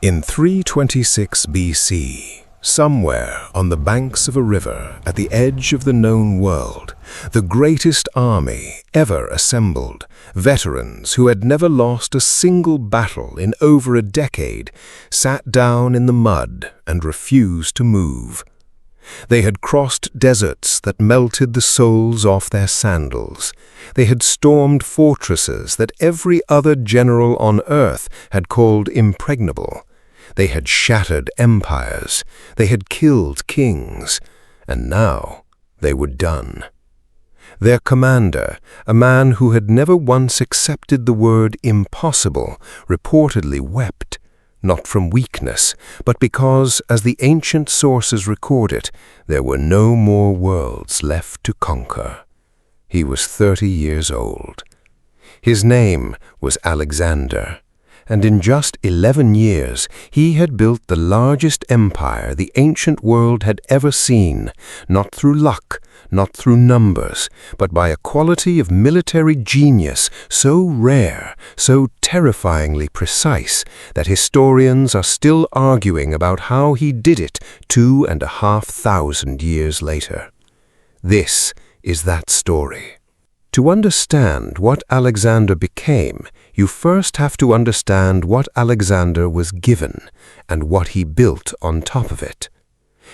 In 326 BC, somewhere on the banks of a river at the edge of the known world, the greatest army ever assembled, veterans who had never lost a single battle in over a decade, sat down in the mud and refused to move. They had crossed deserts that melted the soles off their sandals. They had stormed fortresses that every other general on earth had called impregnable. They had shattered empires. They had killed kings. And now they were done. Their commander, a man who had never once accepted the word impossible, reportedly wept, not from weakness, but because, as the ancient sources record it, there were no more worlds left to conquer. He was 30 years old. His name was Alexander, and in just 11 years he had built the largest empire the ancient world had ever seen, not through luck, not through numbers, but by a quality of military genius so rare, so terrifyingly precise, that historians are still arguing about how he did it 2,500 years later. This is that story. To understand what Alexander became, you first have to understand what Alexander was given and what he built on top of it.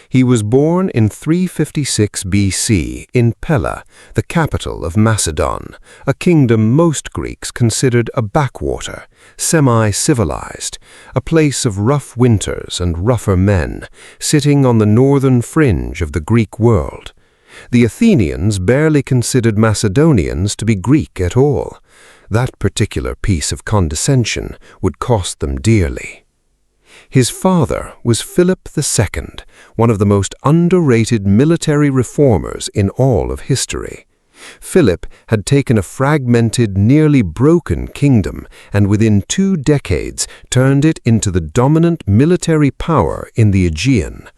He was born in 356 BC in Pella, the capital of Macedon, a kingdom most Greeks considered a backwater, semi-civilized, a place of rough winters and rougher men, sitting on the northern fringe of the Greek world. The Athenians barely considered Macedonians to be Greek at all. That particular piece of condescension would cost them dearly. His father was Philip II, one of the most underrated military reformers in all of history. Philip had taken a fragmented, nearly broken kingdom and within 2 decades turned it into the dominant military power in the Aegean.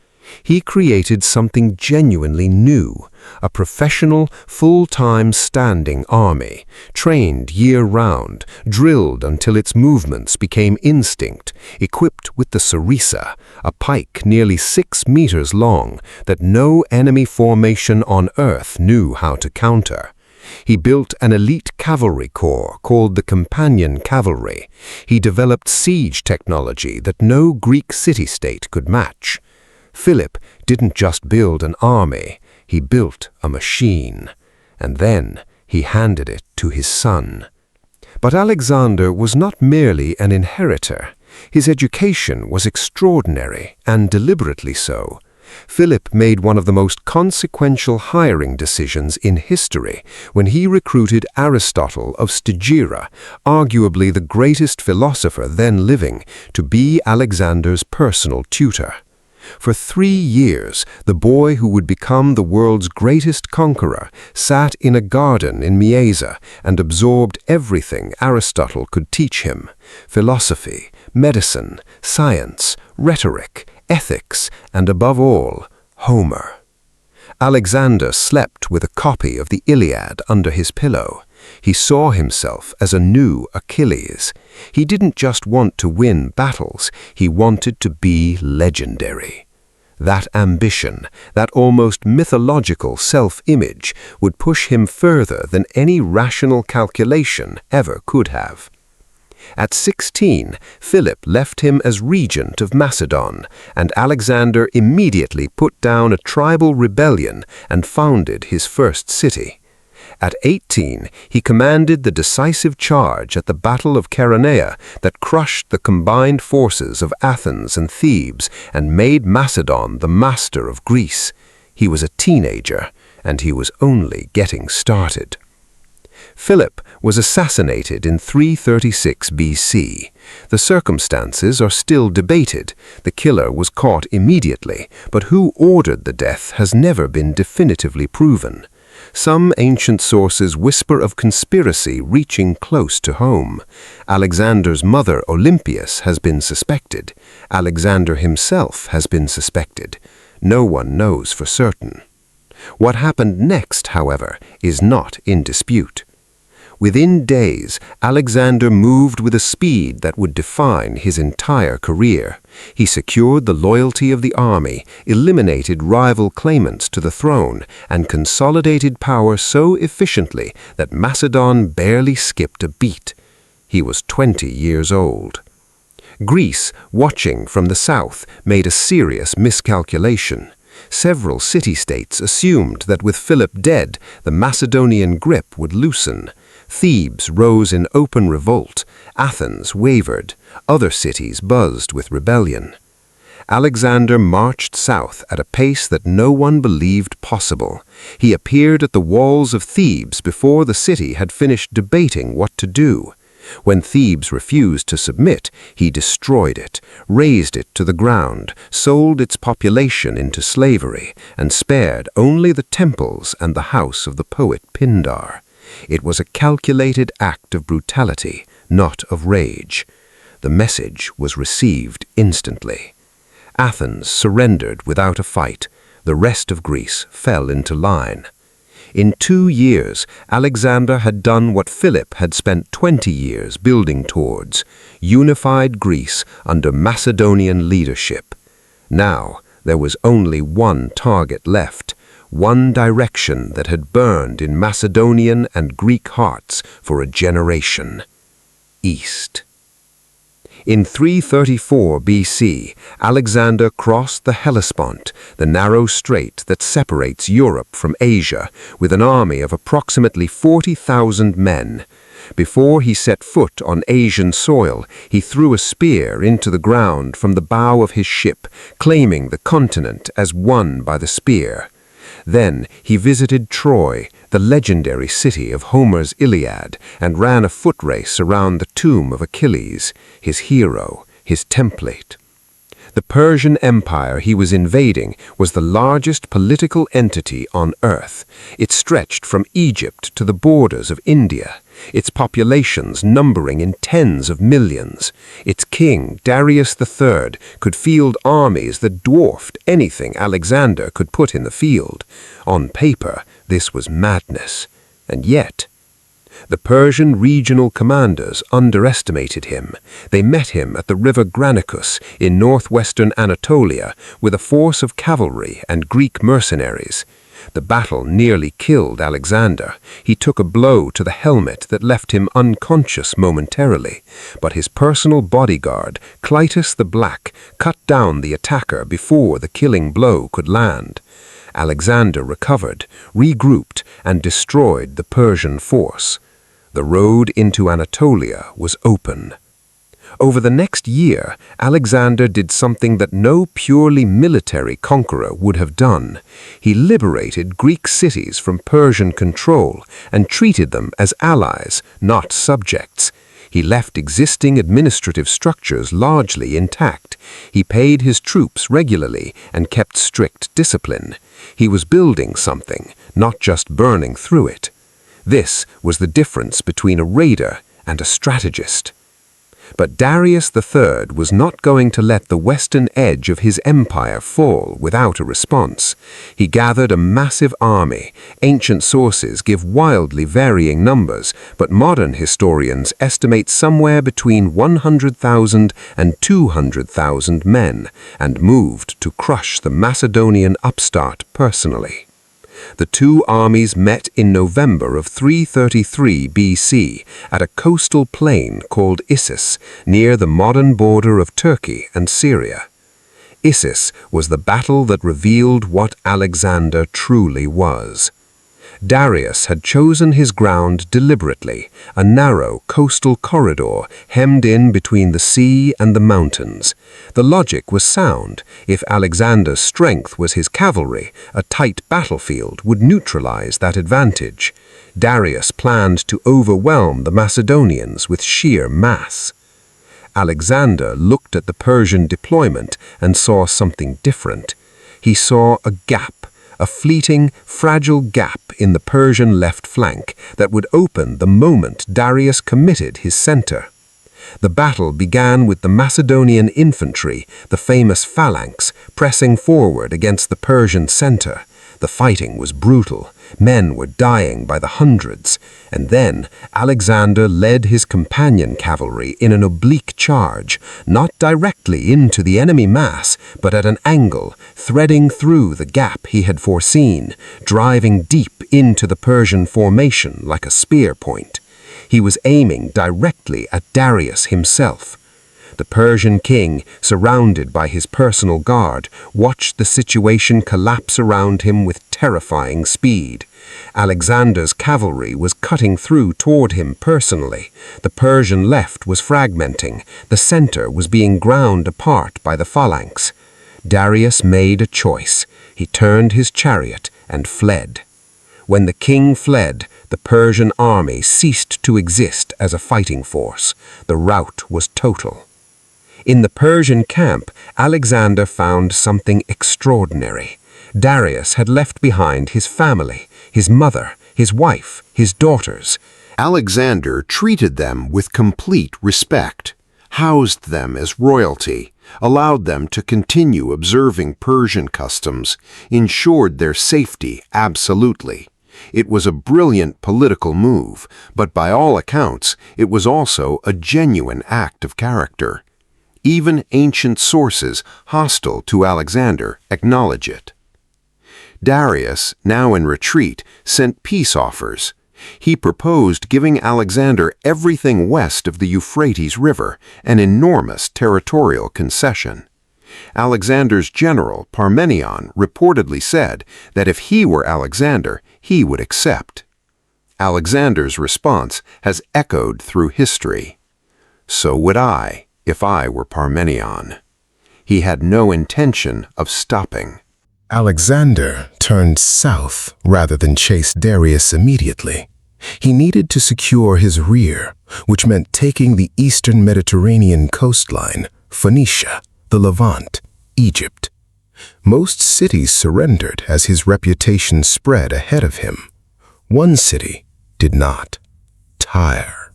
He created something genuinely new, a professional, full-time standing army, trained year-round, drilled until its movements became instinct, equipped with the sarissa, a pike nearly 6 meters long that no enemy formation on earth knew how to counter. He built an elite cavalry corps called the Companion Cavalry. He developed siege technology that no Greek city-state could match. Philip didn't just build an army, he built a machine, and then he handed it to his son. But Alexander was not merely an inheritor. His education was extraordinary, and deliberately so. Philip made one of the most consequential hiring decisions in history when he recruited Aristotle of Stagira, arguably the greatest philosopher then living, to be Alexander's personal tutor. For 3 years, the boy who would become the world's greatest conqueror sat in a garden in Myesa and absorbed everything Aristotle could teach him: philosophy, medicine, science, rhetoric, ethics, and above all, Homer. Alexander slept with a copy of the Iliad under his pillow. He saw himself as a new Achilles. He didn't just want to win battles, he wanted to be legendary. That ambition, that almost mythological self-image, would push him further than any rational calculation ever could have. At 16, Philip left him as regent of Macedon, and Alexander immediately put down a tribal rebellion and founded his first city. At 18, he commanded the decisive charge at the Battle of Chaeronea that crushed the combined forces of Athens and Thebes and made Macedon the master of Greece. He was a teenager, and he was only getting started. Philip was assassinated in 336 BC. The circumstances are still debated. The killer was caught immediately, but who ordered the death has never been definitively proven. Some ancient sources whisper of conspiracy reaching close to home. Alexander's mother, Olympias, has been suspected. Alexander himself has been suspected. No one knows for certain. What happened next, however, is not in dispute. Within days, Alexander moved with a speed that would define his entire career. He secured the loyalty of the army, eliminated rival claimants to the throne, and consolidated power so efficiently that Macedon barely skipped a beat. He was 20 years old. Greece, watching from the south, made a serious miscalculation. Several city-states assumed that with Philip dead, the Macedonian grip would loosen. Thebes rose in open revolt, Athens wavered, other cities buzzed with rebellion. Alexander marched south at a pace that no one believed possible. He appeared at the walls of Thebes before the city had finished debating what to do. When Thebes refused to submit, he destroyed it, razed it to the ground, sold its population into slavery, and spared only the temples and the house of the poet Pindar. It was a calculated act of brutality, not of rage. The message was received instantly. Athens surrendered without a fight. The rest of Greece fell into line. In 2 years, Alexander had done what Philip had spent 20 years building towards, unified Greece under Macedonian leadership. Now, there was only one target left, one direction that had burned in Macedonian and Greek hearts for a generation: east. In 334 BC, Alexander crossed the Hellespont, the narrow strait that separates Europe from Asia, with an army of approximately 40,000 men. Before he set foot on Asian soil, he threw a spear into the ground from the bow of his ship, claiming the continent as won by the spear. Then he visited Troy, the legendary city of Homer's Iliad, and ran a foot race around the tomb of Achilles, his hero, his template. The Persian Empire he was invading was the largest political entity on earth. It stretched from Egypt to the borders of India, its populations numbering in tens of millions. Its king, Darius III, could field armies that dwarfed anything Alexander could put in the field. On paper, this was madness. And yet, the Persian regional commanders underestimated him. They met him at the river Granicus in northwestern Anatolia with a force of cavalry and Greek mercenaries. The battle nearly killed Alexander. He took a blow to the helmet that left him unconscious momentarily, but his personal bodyguard, Clytus the Black, cut down the attacker before the killing blow could land. Alexander recovered, regrouped, and destroyed the Persian force. The road into Anatolia was open. Over the next year, Alexander did something that no purely military conqueror would have done. He liberated Greek cities from Persian control and treated them as allies, not subjects. He left existing administrative structures largely intact. He paid his troops regularly and kept strict discipline. He was building something, not just burning through it. This was the difference between a raider and a strategist. But Darius III was not going to let the western edge of his empire fall without a response. He gathered a massive army. Ancient sources give wildly varying numbers, but modern historians estimate somewhere between 100,000 and 200,000 men, and moved to crush the Macedonian upstart personally. The two armies met in November of 333 BC at a coastal plain called Issus, near the modern border of Turkey and Syria. Issus was the battle that revealed what Alexander truly was. Darius had chosen his ground deliberately, a narrow coastal corridor hemmed in between the sea and the mountains. The logic was sound. If Alexander's strength was his cavalry, a tight battlefield would neutralize that advantage. Darius planned to overwhelm the Macedonians with sheer mass. Alexander looked at the Persian deployment and saw something different. He saw a gap, a fleeting, fragile gap in the Persian left flank that would open the moment Darius committed his center. The battle began with the Macedonian infantry, the famous phalanx, pressing forward against the Persian center. The fighting was brutal. Men were dying by the hundreds, and then Alexander led his companion cavalry in an oblique charge, not directly into the enemy mass, but at an angle, threading through the gap he had foreseen, driving deep into the Persian formation like a spear point. He was aiming directly at Darius himself. The Persian king, surrounded by his personal guard, watched the situation collapse around him with terrifying speed. Alexander's cavalry was cutting through toward him personally. The Persian left was fragmenting. The center was being ground apart by the phalanx. Darius made a choice. He turned his chariot and fled. When the king fled, the Persian army ceased to exist as a fighting force. The rout was total. In the Persian camp, Alexander found something extraordinary. Darius had left behind his family, his mother, his wife, his daughters. Alexander treated them with complete respect, housed them as royalty, allowed them to continue observing Persian customs, ensured their safety absolutely. It was a brilliant political move, but by all accounts, it was also a genuine act of character. Even ancient sources hostile to Alexander acknowledge it. Darius, now in retreat, sent peace offers. He proposed giving Alexander everything west of the Euphrates River, an enormous territorial concession. Alexander's general, Parmenion, reportedly said that if he were Alexander, he would accept. Alexander's response has echoed through history. So would I, if I were Parmenion. He had no intention of stopping. Alexander turned south rather than chase Darius immediately. He needed to secure his rear, which meant taking the eastern Mediterranean coastline, Phoenicia, the Levant, Egypt. Most cities surrendered as his reputation spread ahead of him. One city did not: Tyre.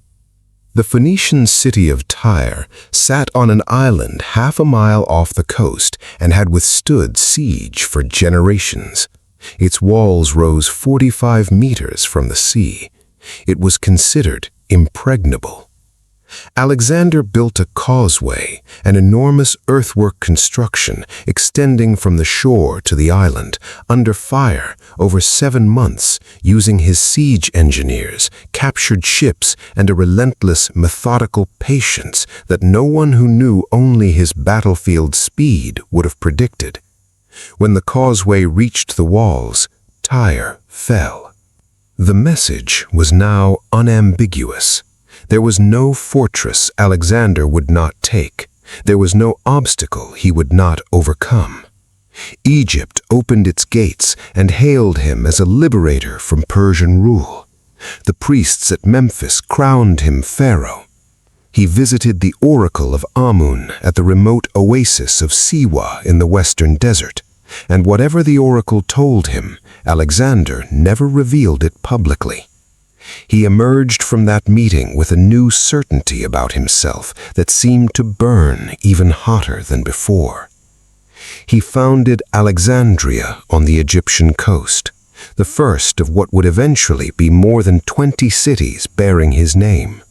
The Phoenician city of Tyre sat on an island half a mile off the coast and had withstood siege for generations. Its walls rose 45 meters from the sea. It was considered impregnable. Alexander built a causeway, an enormous earthwork construction extending from the shore to the island, under fire over 7 months, using his siege engineers, captured ships, and a relentless, methodical patience that no one who knew only his battlefield speed would have predicted. When the causeway reached the walls, Tyre fell. The message was now unambiguous. There was no fortress Alexander would not take. There was no obstacle he would not overcome. Egypt opened its gates and hailed him as a liberator from Persian rule. The priests at Memphis crowned him pharaoh. He visited the oracle of Amun at the remote oasis of Siwa in the western desert, and whatever the oracle told him, Alexander never revealed it publicly. He emerged from that meeting with a new certainty about himself that seemed to burn even hotter than before. He founded Alexandria on the Egyptian coast, the first of what would eventually be more than 20 cities bearing his name.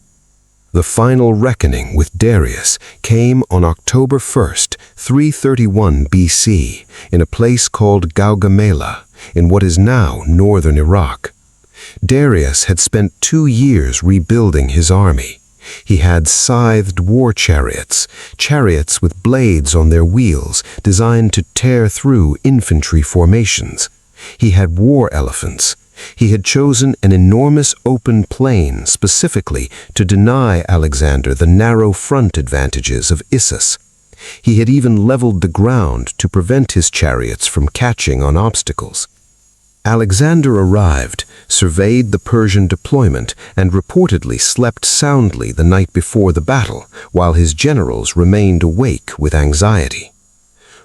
The final reckoning with Darius came on October 1st, 331 BC, in a place called Gaugamela, in what is now northern Iraq. Darius had spent 2 years rebuilding his army. He had scythed war chariots, chariots with blades on their wheels designed to tear through infantry formations. He had war elephants. He had chosen an enormous open plain specifically to deny Alexander the narrow front advantages of Issus. He had even leveled the ground to prevent his chariots from catching on obstacles. Alexander arrived, surveyed the Persian deployment, and reportedly slept soundly the night before the battle, while his generals remained awake with anxiety.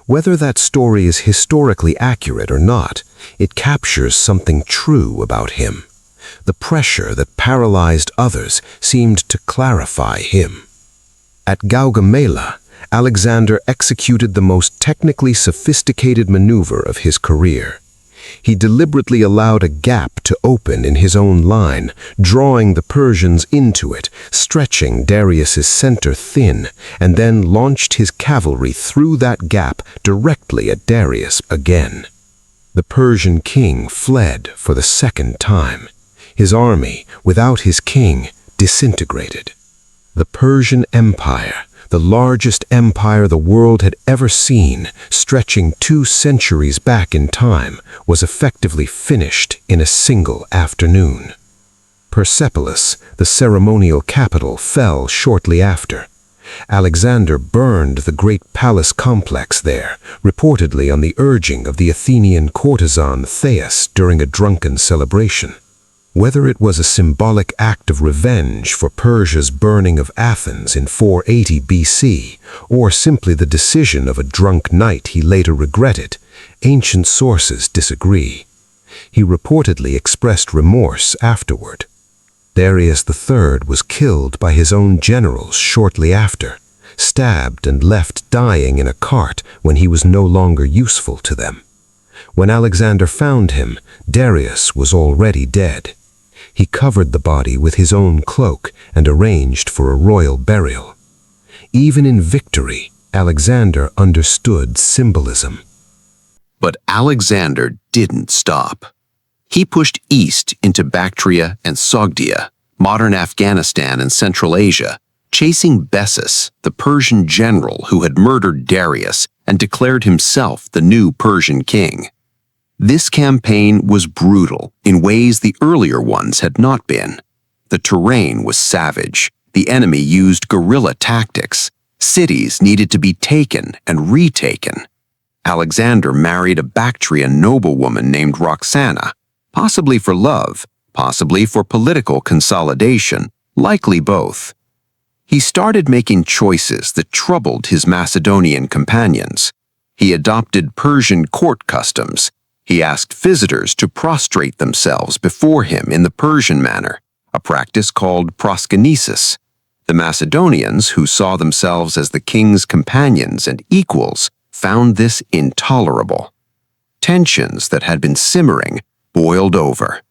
Whether that story is historically accurate or not, it captures something true about him. The pressure that paralyzed others seemed to clarify him. At Gaugamela, Alexander executed the most technically sophisticated maneuver of his career. He deliberately allowed a gap to open in his own line, drawing the Persians into it, stretching Darius's center thin, and then launched his cavalry through that gap directly at Darius again. The Persian king fled for the second time. His army, without his king, disintegrated. The Persian Empire, the largest empire the world had ever seen, stretching 2 centuries back in time, was effectively finished in a single afternoon. Persepolis, the ceremonial capital, fell shortly after. Alexander burned the great palace complex there, reportedly on the urging of the Athenian courtesan Thais during a drunken celebration. Whether it was a symbolic act of revenge for Persia's burning of Athens in 480 BC, or simply the decision of a drunk knight he later regretted, ancient sources disagree. He reportedly expressed remorse afterward. Darius III was killed by his own generals shortly after, stabbed and left dying in a cart when he was no longer useful to them. When Alexander found him, Darius was already dead. He covered the body with his own cloak and arranged for a royal burial. Even in victory, Alexander understood symbolism. But Alexander didn't stop. He pushed east into Bactria and Sogdia, modern Afghanistan and Central Asia, chasing Bessus, the Persian general who had murdered Darius and declared himself the new Persian king. This campaign was brutal in ways the earlier ones had not been. The terrain was savage. The enemy used guerrilla tactics. Cities needed to be taken and retaken. Alexander married a Bactrian noblewoman named Roxana, possibly for love, possibly for political consolidation, likely both. He started making choices that troubled his Macedonian companions. He adopted Persian court customs. He asked visitors to prostrate themselves before him in the Persian manner, a practice called proskynesis. The Macedonians, who saw themselves as the king's companions and equals, found this intolerable. Tensions that had been simmering boiled over.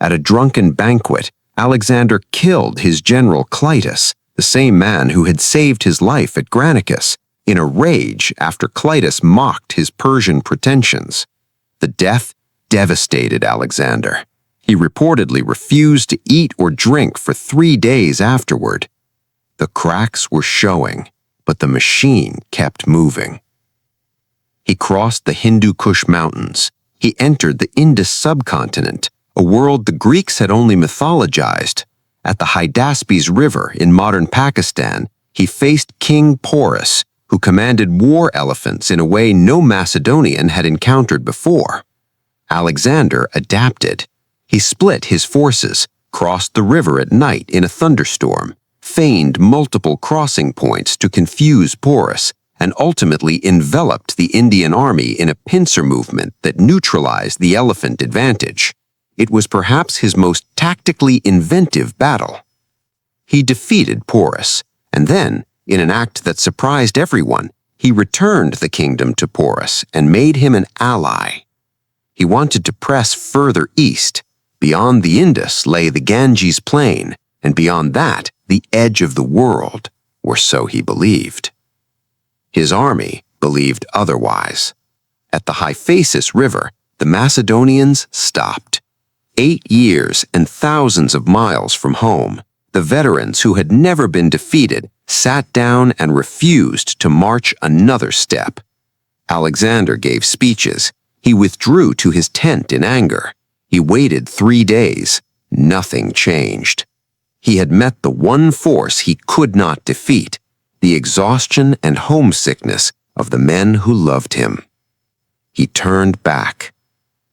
At a drunken banquet, Alexander killed his general Clitus, the same man who had saved his life at Granicus, in a rage after Clitus mocked his Persian pretensions. The death devastated Alexander. He reportedly refused to eat or drink for 3 days afterward. The cracks were showing, but the machine kept moving. He crossed the Hindu Kush Mountains. He entered the Indus subcontinent, a world the Greeks had only mythologized. At the Hydaspes River in modern Pakistan, he faced King Porus, who commanded war elephants in a way no Macedonian had encountered before. Alexander adapted. He split his forces, crossed the river at night in a thunderstorm, feigned multiple crossing points to confuse Porus, and ultimately enveloped the Indian army in a pincer movement that neutralized the elephant advantage. It was perhaps his most tactically inventive battle. He defeated Porus, and then, in an act that surprised everyone, he returned the kingdom to Porus and made him an ally. He wanted to press further east. Beyond the Indus lay the Ganges plain, and beyond that, the edge of the world, or so he believed. His army believed otherwise. At the Hyphasis River, the Macedonians stopped. 8 years and thousands of miles from home, the veterans who had never been defeated sat down and refused to march another step. Alexander gave speeches. He withdrew to his tent in anger. He waited 3 days. Nothing changed. He had met the one force he could not defeat, the exhaustion and homesickness of the men who loved him. He turned back.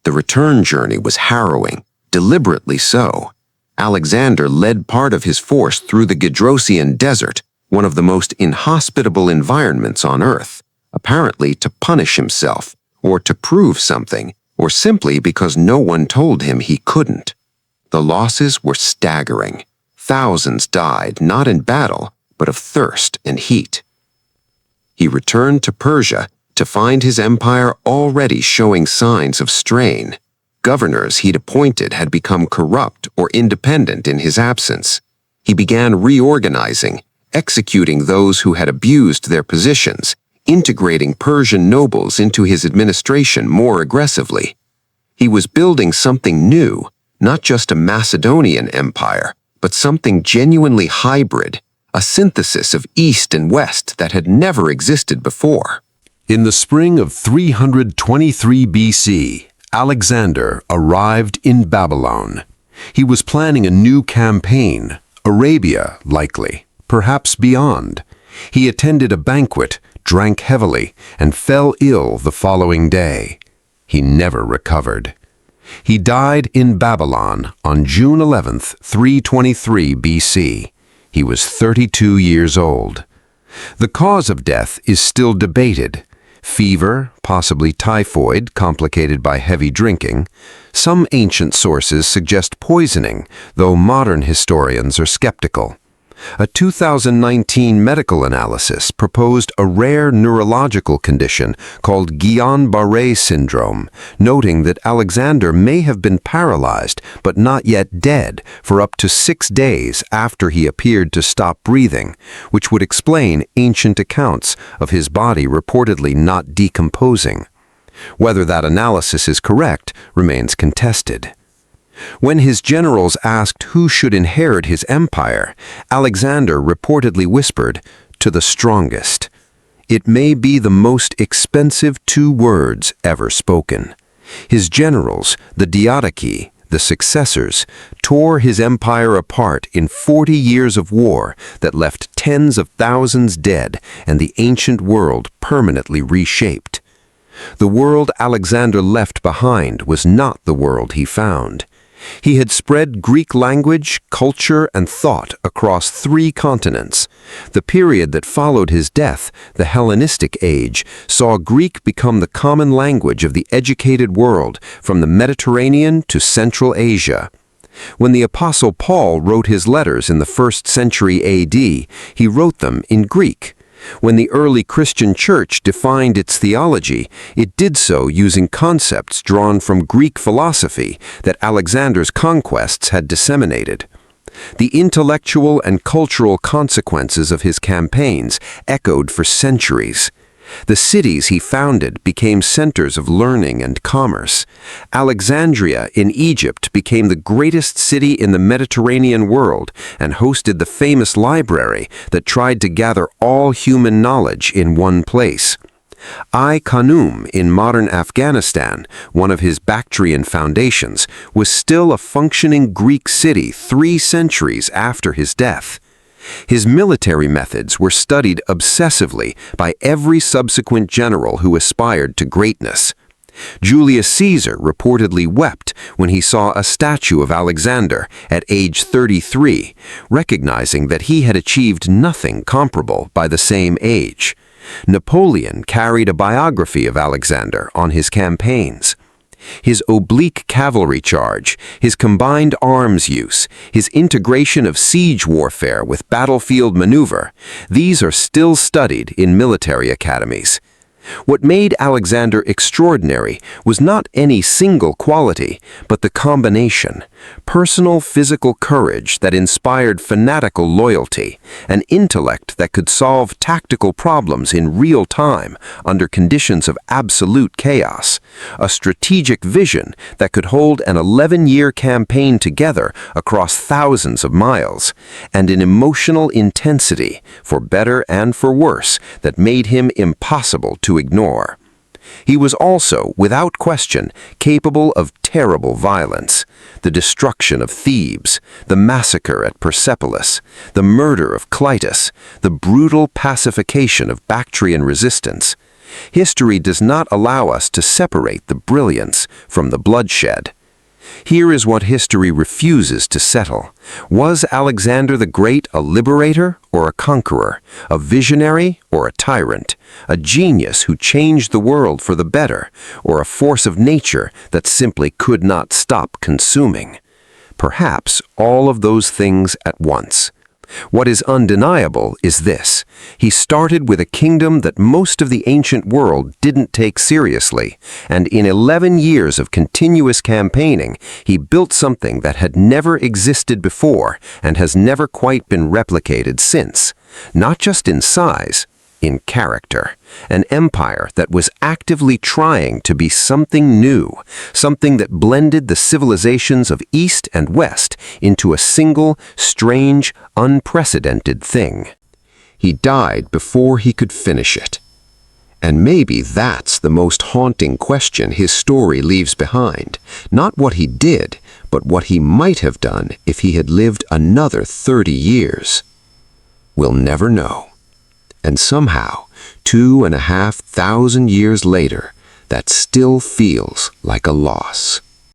The return journey was harrowing, deliberately so. Alexander led part of his force through the Gedrosian Desert, one of the most inhospitable environments on Earth, apparently to punish himself, or to prove something, or simply because no one told him he couldn't. The losses were staggering. Thousands died not in battle, but of thirst and heat. He returned to Persia to find his empire already showing signs of strain. Governors he'd appointed had become corrupt or independent in his absence. He began reorganizing, executing those who had abused their positions, integrating Persian nobles into his administration more aggressively. He was building something new, not just a Macedonian empire, but something genuinely hybrid, a synthesis of East and West that had never existed before. In the spring of 323 BC, Alexander arrived in Babylon. He was planning a new campaign, Arabia likely, perhaps beyond. He attended a banquet, drank heavily, and fell ill the following day. He never recovered. He died in Babylon on June 11, 323 BC. He was 32 years old. The cause of death is still debated. Fever, possibly typhoid, complicated by heavy drinking. Some ancient sources suggest poisoning, though modern historians are skeptical. A 2019 medical analysis proposed a rare neurological condition called Guillain-Barré syndrome, noting that Alexander may have been paralyzed but not yet dead for up to 6 days after he appeared to stop breathing, which would explain ancient accounts of his body reportedly not decomposing. Whether that analysis is correct remains contested. When his generals asked who should inherit his empire, Alexander reportedly whispered, "To the strongest." It may be the most expensive 2 words ever spoken. His generals, the Diadochi, the successors, tore his empire apart in 40 years of war that left tens of thousands dead and the ancient world permanently reshaped. The world Alexander left behind was not the world he found. He had spread Greek language, culture, and thought across 3 continents. The period that followed his death, the Hellenistic Age, saw Greek become the common language of the educated world from the Mediterranean to Central Asia. When the Apostle Paul wrote his letters in the 1st century AD, he wrote them in Greek. When the early Christian church defined its theology, it did so using concepts drawn from Greek philosophy that Alexander's conquests had disseminated. The intellectual and cultural consequences of his campaigns echoed for centuries. The cities he founded became centers of learning and commerce. Alexandria in Egypt became the greatest city in the Mediterranean world and hosted the famous library that tried to gather all human knowledge in one place. Ai-Khanum in modern Afghanistan, one of his Bactrian foundations, was still a functioning Greek city 3 centuries after his death. His military methods were studied obsessively by every subsequent general who aspired to greatness. Julius Caesar reportedly wept when he saw a statue of Alexander at age 33, recognizing that he had achieved nothing comparable by the same age. Napoleon carried a biography of Alexander on his campaigns. His oblique cavalry charge, his combined arms use, his integration of siege warfare with battlefield maneuver, these are still studied in military academies. What made Alexander extraordinary was not any single quality, but the combination: personal physical courage that inspired fanatical loyalty, an intellect that could solve tactical problems in real time under conditions of absolute chaos, a strategic vision that could hold an 11-year campaign together across thousands of miles, and an emotional intensity, for better and for worse, that made him impossible to ignore. He was also, without question, capable of terrible violence: the destruction of Thebes, the massacre at Persepolis, the murder of Clitus, the brutal pacification of Bactrian resistance. History does not allow us to separate the brilliance from the bloodshed. Here is what history refuses to settle. Was Alexander the Great a liberator or a conqueror, a visionary or a tyrant, a genius who changed the world for the better, or a force of nature that simply could not stop consuming? Perhaps all of those things at once. What is undeniable is this: he started with a kingdom that most of the ancient world didn't take seriously, and in 11 years of continuous campaigning, he built something that had never existed before and has never quite been replicated since, not just in size, in character. An empire that was actively trying to be something new, something that blended the civilizations of East and West into a single, strange, unprecedented thing. He died before he could finish it. And maybe that's the most haunting question his story leaves behind. Not what he did, but what he might have done if he had lived another 30 years. We'll never know. And somehow, 2,500 years later, that still feels like a loss.